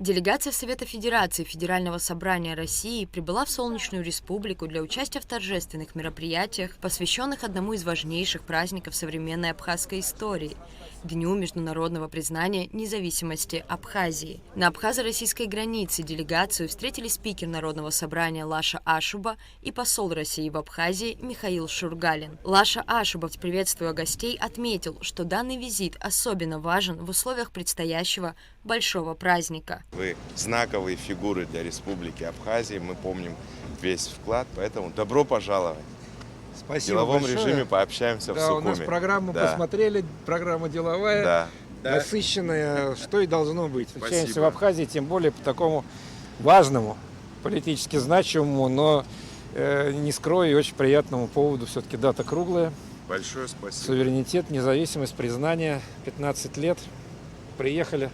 Делегация Совета Федерации Федерального собрания России прибыла в Солнечную Республику для участия в торжественных мероприятиях, посвященных одному из важнейших праздников современной абхазской истории – Дню международного признания независимости Абхазии. На абхазо-российской границе делегацию встретили спикер Народного собрания Лаша Ашуба и посол России в Абхазии Михаил Шургалин. Лаша Ашуба, приветствуя гостей, отметил, что данный визит особенно важен в условиях предстоящего большого праздника. Вы знаковые фигуры для Республики Абхазия, мы помним весь вклад, поэтому добро пожаловать. Спасибо. В деловом большое. режиме пообщаемся в Сухуми. У нас программу посмотрели, программа деловая, насыщенная, что и должно быть. Встречаемся в Абхазии, тем более по такому важному, политически значимому, но не скрою, и очень приятному поводу. Все-таки дата круглая. Большое спасибо. Суверенитет, независимость, признание. 15 лет. Приехали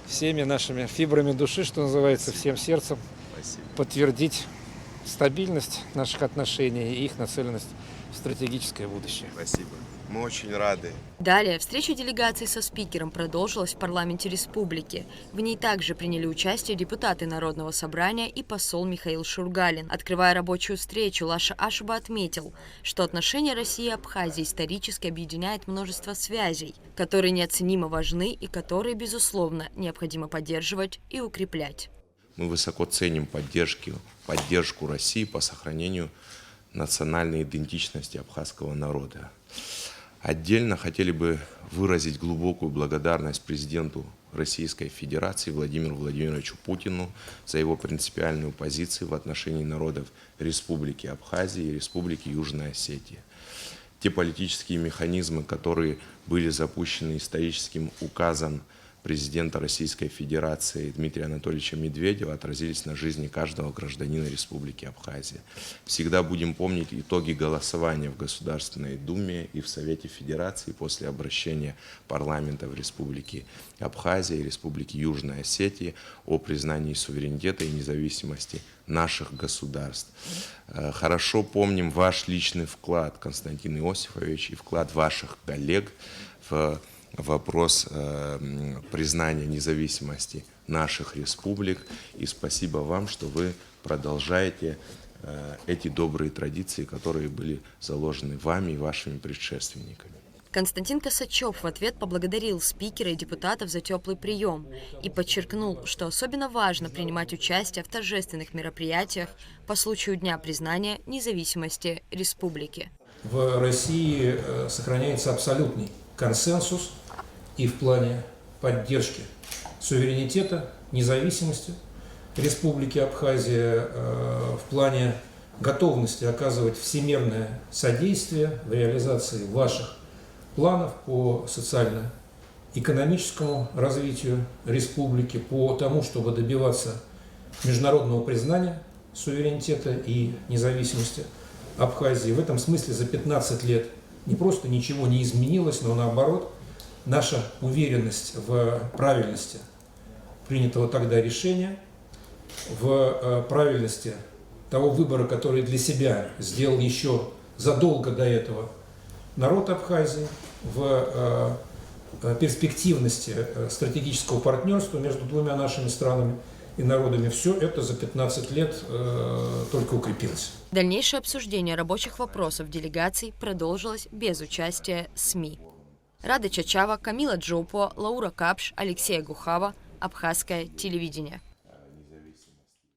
всеми нашими фибрами души, что называется, всем сердцем. Спасибо. Подтвердить стабильность наших отношений и их нацеленность в стратегическое будущее. Спасибо. Мы очень рады. Далее встреча делегации со спикером продолжилась в парламенте республики. В ней также приняли участие депутаты Народного собрания и посол Михаил Шургалин. Открывая рабочую встречу, Лаша Ашуба отметил, что отношения России и Абхазии исторически объединяет множество связей, которые неоценимо важны и которые, безусловно, необходимо поддерживать и укреплять. Мы высоко ценим поддержку России по сохранению национальной идентичности абхазского народа. Отдельно хотели бы выразить глубокую благодарность президенту Российской Федерации Владимиру Владимировичу Путину за его принципиальную позицию в отношении народов Республики Абхазия и Республики Южная Осетия. Те политические механизмы, которые были запущены историческим указом президента Российской Федерации Дмитрия Анатольевича Медведева, отразились на жизни каждого гражданина Республики Абхазия. Всегда будем помнить итоги голосования в Государственной Думе и в Совете Федерации после обращения парламентов Республики Абхазия и Республики Южная Осетия о признании суверенитета и независимости наших государств. Хорошо помним ваш личный вклад, Константин Иосифович, и вклад ваших коллег в вопрос признания независимости наших республик. И спасибо вам, что вы продолжаете эти добрые традиции, которые были заложены вами и вашими предшественниками. Константин Косачев в ответ поблагодарил спикера и депутатов за теплый прием и подчеркнул, что особенно важно принимать участие в торжественных мероприятиях по случаю Дня признания независимости республики. В России сохраняется абсолютный консенсус и в плане поддержки суверенитета, независимости Республики Абхазия, в плане готовности оказывать всемирное содействие в реализации ваших планов по социально-экономическому развитию республики, по тому, чтобы добиваться международного признания суверенитета и независимости Абхазии. В этом смысле за 15 лет не просто ничего не изменилось, но наоборот, наша уверенность в правильности принятого тогда решения, в правильности того выбора, который для себя сделал еще задолго до этого народ Абхазии, в перспективности стратегического партнерства между двумя нашими странами и народами, все это за 15 лет только укрепилось. Дальнейшее обсуждение рабочих вопросов делегаций продолжилось без участия СМИ. Рада Чачава, Камила Джопуа, Лаура Капш, Алексей Гухава, Абхазское телевидение.